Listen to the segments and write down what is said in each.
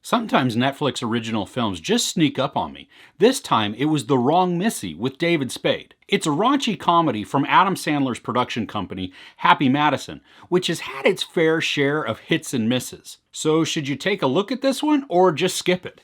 Sometimes Netflix original films just sneak up on me. This time it was The Wrong Missy with David Spade. It's a raunchy comedy from Adam Sandler's production company, Happy Madison, which has had its fair share of hits and misses. So should you take a look at this one or just skip it?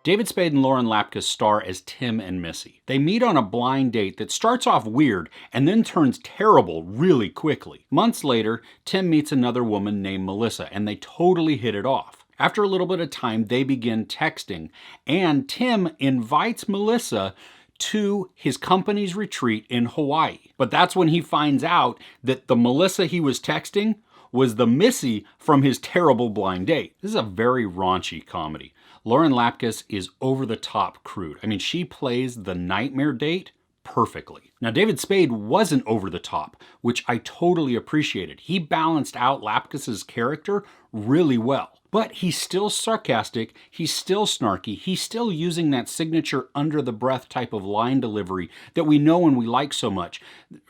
David Spade and Lauren Lapkus star as Tim and Missy. They meet on a blind date that starts off weird and then turns terrible really quickly. Months later, Tim meets another woman named Melissa and they totally hit it off. After a little bit of time, they begin texting and Tim invites Melissa to his company's retreat in Hawaii. But that's when he finds out that the Melissa he was texting was the Missy from his terrible blind date. This is a very raunchy comedy. Lauren Lapkus is over the top crude. I mean, she plays the nightmare date perfectly. Now, David Spade wasn't over the top, which I totally appreciated. He balanced out Lapkus's character really well. But he's still sarcastic, he's still snarky, he's still using that signature under-the-breath type of line delivery that we know and we like so much.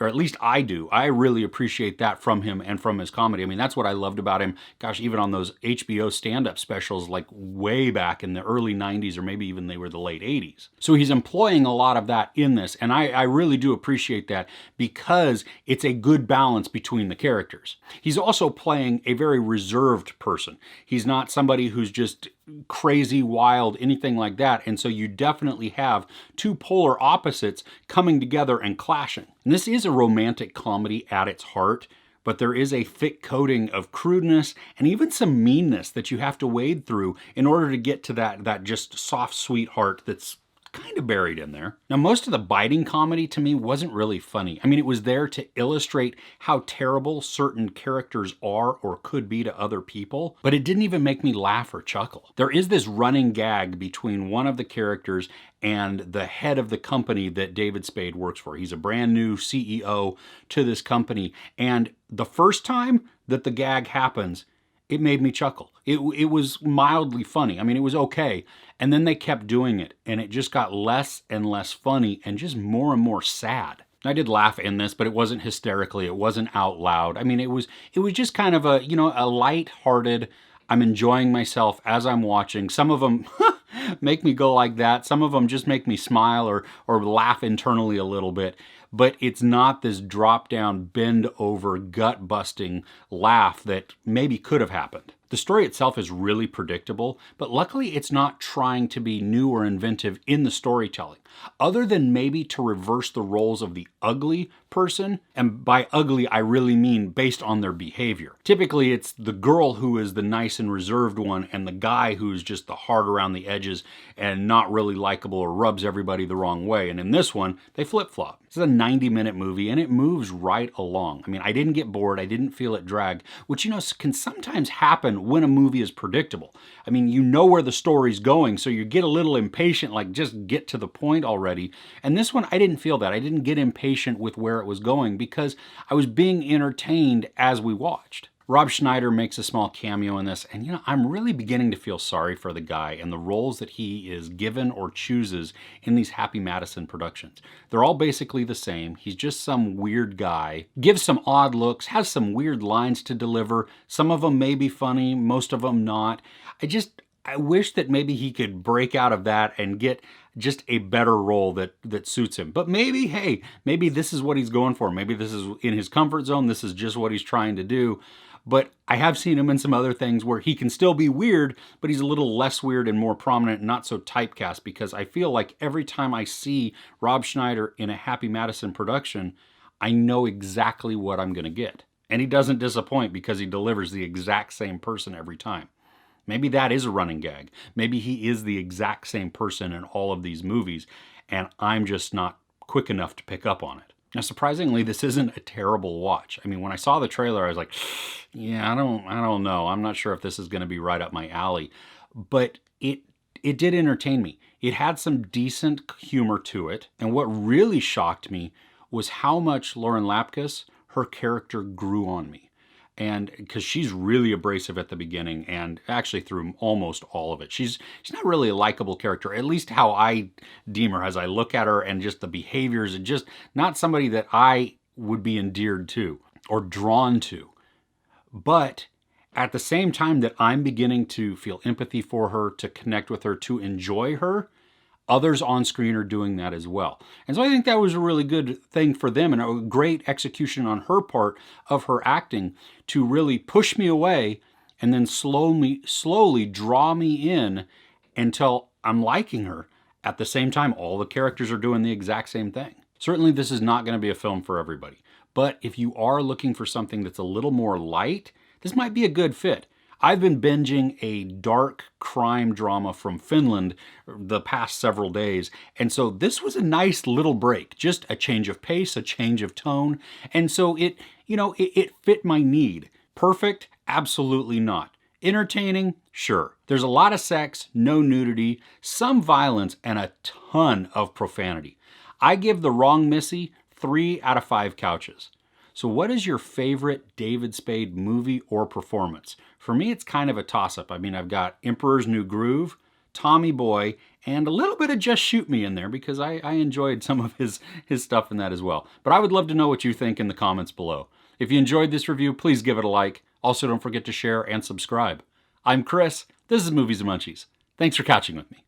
Or at least I do. I really appreciate that from him and from his comedy. I mean, that's what I loved about him, gosh, even on those HBO stand-up specials like way back in the early 90s or maybe even they were the late 80s. So he's employing a lot of that in this, and I really do appreciate that because it's a good balance between the characters. He's also playing a very reserved person. He's not somebody who's just crazy, wild, anything like that. And so you definitely have two polar opposites coming together and clashing. And this is a romantic comedy at its heart, but there is a thick coating of crudeness and even some meanness that you have to wade through in order to get to that just soft, sweet heart that's kind of buried in there. Now, most of the biting comedy to me wasn't really funny. I mean, it was there to illustrate how terrible certain characters are or could be to other people, but it didn't even make me laugh or chuckle. There is this running gag between one of the characters and the head of the company that David Spade works for. He's a brand new CEO to this company, and the first time that the gag happens, it made me chuckle. It was mildly funny. I mean, it was okay. And then they kept doing it, and it just got less and less funny and just more and more sad. I did laugh in this, but it wasn't hysterically. It wasn't out loud. I mean, it was just kind of a light-hearted, I'm enjoying myself as I'm watching. Some of them make me go like that. Some of them just make me smile or laugh internally a little bit. But it's not this drop-down, bend-over, gut-busting laugh that maybe could have happened. The story itself is really predictable, but luckily it's not trying to be new or inventive in the storytelling, other than maybe to reverse the roles of the ugly person, and by ugly I really mean based on their behavior. Typically it's the girl who is the nice and reserved one and the guy who's just the hard around the edges and not really likable or rubs everybody the wrong way, and in this one they flip-flop. This is a 90-minute movie and it moves right along. I mean, I didn't get bored, I didn't feel it drag, which can sometimes happen when a movie is predictable. I mean, you know where the story's going, so you get a little impatient, like just get to the point already. And this one, I didn't feel that. I didn't get impatient with where it was going because I was being entertained as we watched. Rob Schneider makes a small cameo in this, and I'm really beginning to feel sorry for the guy and the roles that he is given or chooses in these Happy Madison productions. They're all basically the same. He's just some weird guy, gives some odd looks, has some weird lines to deliver. Some of them may be funny, most of them not. I wish that maybe he could break out of that and get just a better role that suits him. But maybe this is what he's going for. Maybe this is in his comfort zone. This is just what he's trying to do. But I have seen him in some other things where he can still be weird, but he's a little less weird and more prominent and not so typecast, because I feel like every time I see Rob Schneider in a Happy Madison production, I know exactly what I'm going to get. And he doesn't disappoint because he delivers the exact same person every time. Maybe that is a running gag. Maybe he is the exact same person in all of these movies, and I'm just not quick enough to pick up on it. Now, surprisingly, this isn't a terrible watch. I mean, when I saw the trailer, I was like, yeah, I don't know. I'm not sure if this is going to be right up my alley. But it did entertain me. It had some decent humor to it. And what really shocked me was how much Lauren Lapkus, her character, grew on me. And because she's really abrasive at the beginning and actually through almost all of it. She's not really a likable character, at least how I deem her as I look at her, and just the behaviors, and just not somebody that I would be endeared to or drawn to. But at the same time that I'm beginning to feel empathy for her, to connect with her, to enjoy her, others on screen are doing that as well. And so I think that was a really good thing for them and a great execution on her part of her acting to really push me away and then slowly draw me in until I'm liking her. At the same time, all the characters are doing the exact same thing. Certainly this is not going to be a film for everybody, but if you are looking for something that's a little more light, this might be a good fit. I've been binging a dark crime drama from Finland the past several days, and so this was a nice little break, just a change of pace, a change of tone, and so it fit my need. Perfect? Absolutely not. Entertaining? Sure. There's a lot of sex, no nudity, some violence, and a ton of profanity. I give The Wrong Missy 3 out of 5 couches. So what is your favorite David Spade movie or performance? For me, it's kind of a toss-up. I mean, I've got Emperor's New Groove, Tommy Boy, and a little bit of Just Shoot Me in there because I enjoyed some of his stuff in that as well. But I would love to know what you think in the comments below. If you enjoyed this review, please give it a like. Also, don't forget to share and subscribe. I'm Chris. This is Movies and Munchies. Thanks for couching with me.